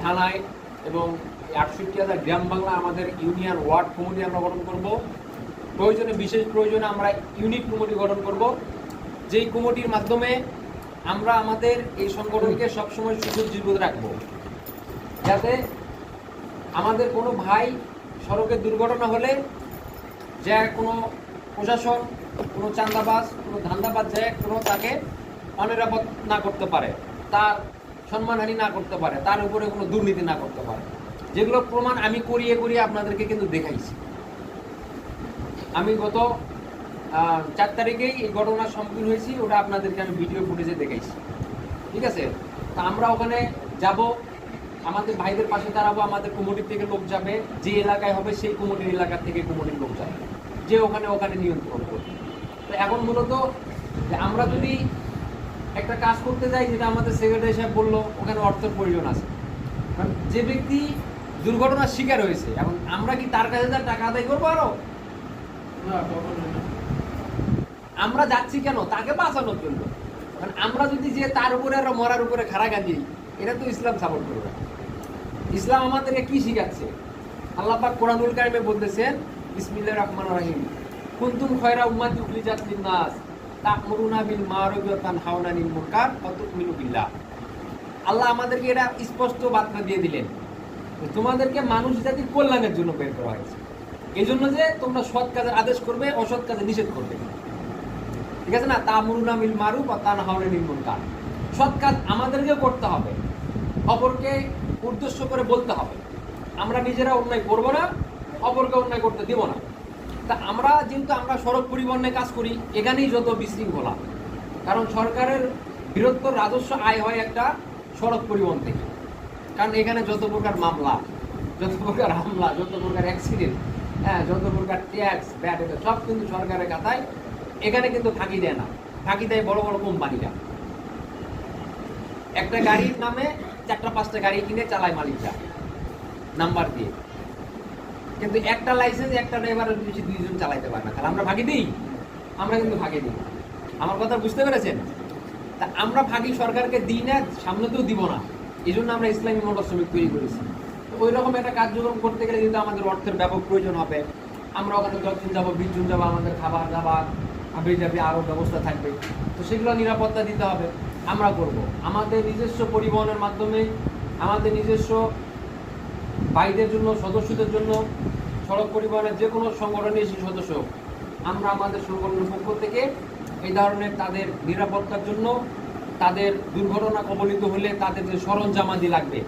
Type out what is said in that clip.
থানায় এবং 68,000 গ্রাম বাংলা আমাদের ইউনিয়ন ওয়ার্ড কমিটি আমরা গঠন করব। প্রয়োজনে বিশেষ প্রয়োজনে আমরা ইউনিট কমিটি গঠন করব, যেই কমিটির মাধ্যমে আমরা আমাদের এই সংগঠনকে সবসময় সুসজ্জিত রাখবো, যাতে আমাদের কোনো ভাই সড়কে দুর্ঘটনা হলে যে কোনো প্রশাসন, কোনো চাঁদাবাজ, কোনো ধান্দাবাজ যে কোনো তাকে অনিরাপদ না করতে পারে, তার সম্মানহানি না করতে পারে, তার উপরে কোনো দুর্নীতি না করতে পারে। যেগুলো প্রমাণ আমি করিয়ে করিয়ে আপনাদেরকে কিন্তু দেখাইছি। আমি গত 4 তারিখেই এই ঘটনার সম্মুখীন হয়েছি, ওটা আপনাদেরকে আমি ভিডিও ফুটেজে দেখাইছি। ঠিক আছে, তা আমরা ওখানে যাব, আমাদের ভাইদের পাশে দাঁড়াবো, আমাদের কমিটির থেকে লোক যাবে, যে এলাকায় হবে সেই কমিটির এলাকা থেকে কমিটির লোক যাবে, যে ওখানে নিয়ন্ত্রণ করবে। তো এখন মূলত যে আমরা যদি একটা কাজ করতে যাই, যেটা আমাদের সেক্রেটারি সাহেব বললো, ওখানে অর্থের প্রয়োজন আছে। কারণ যে ব্যক্তি দুর্ঘটনার শিকার হয়েছে, এখন আমরা কি তার কাছে যা টাকা আদায় করবো আরো? আমরা যাচ্ছি কেন? তাকে বাঁচানোর জন্য। কারণ আমরা যদি যে তার উপরে আরো মরার উপরে খাড়া গাঁজি, এটা তো ইসলাম সাপোর্ট করবে। ইসলাম আমাদেরকে কি শিখাচ্ছে? আল্লাহ পাক কোরআনুল কারিমে বলতেছেন, বিসমিল্লাহির রহমানির রহিম, কুনতুম খায়রা উম্মাতি উখরিজাত লিন-নাস তা'মুরুনা বিল মা'রুফ ওয়া তানহাউনা আনিল মুনকার ওয়া তু'মিনু বিল্লাহ। আল্লাহ আমাদেরকে এটা স্পষ্ট বার্তা দিয়ে দিলেন, তোমাদেরকে মানুষ জাতির কল্যাণের জন্য বের করা হয়েছে। এই জন্য যে তোমরা সৎ কাজের আদেশ করবে, অসৎ কাজে নিষেধ করবে। ঠিক আছে না? তা'মুরুনা বিল মা'রুফ ওয়া তানহাউনা আনিল মুনকার। সৎ কাজ আমাদেরকে করতে হবে, অপরকে উদ্দেশ্য করে বলতে হবে। আমরা নিজেরা অন্যায় করব না, অপরকে অন্যায় করতে দেব না। তা আমরা যেহেতু আমরা সড়ক পরিবহনে কাজ করি, এখানেই যত বিশৃঙ্খলা। কারণ সরকারের বৃহত্তর রাজস্ব আয় হয় একটা সড়ক পরিবহন থেকে। কারণ এখানে যত প্রকার মামলা, যত প্রকার হামলা, যত প্রকার অ্যাক্সিডেন্ট, হ্যাঁ, যত প্রকার ট্যাক্স, ব্যাট, এটা সব কিন্তু সরকারের খাতায়। এখানে কিন্তু ফাঁকি দেয় না, ফাঁকি দেয় বড় বড় কোম্পানিরা। একটা গাড়ির নামে 4-5টা গাড়ি কিনে চালায় মালিকরা নাম্বার দিয়ে, কিন্তু একটা লাইসেন্স একটা ড্রাইভারের বেশি 2 জন চালাইতে পারে না। তাহলে আমরা ফাঁকি দিই? আমরা কিন্তু ফাঁকি দিই। আমার কথা বুঝতে পেরেছেন? তা আমরা ফাঁকি সরকারকে দিই না, সামনেতেও দিব না। এই জন্য আমরা ইসলামী মোটর শ্রমিক তৈরি করেছি। ওই রকম একটা কার্যক্রম করতে গেলে কিন্তু আমাদের অর্থের ব্যাপক প্রয়োজন হবে। আমরা ওখানে 10 জন যাবো, 20 জন যাবো, আমাদের খাবার দাবার হাবি যাবে, আরও ব্যবস্থা থাকবে। তো সেগুলো নিরাপত্তা দিতে হবে, আমরা করব। আমাদের নিজস্ব পরিবহনের মাধ্যমে, আমাদের নিজস্ব ভাইদের জন্য, সদস্যদের জন্য, সড়ক পরিবহনের যে কোনো সংগঠনের সদস্য, আমরা আমাদের সংগঠনের পক্ষ থেকে এই ধরনের তাদের নিরাপত্তার জন্য, তাদের দুর্ঘটনা কবলিত হলে তাদের যে সরঞ্জামাদি লাগবে,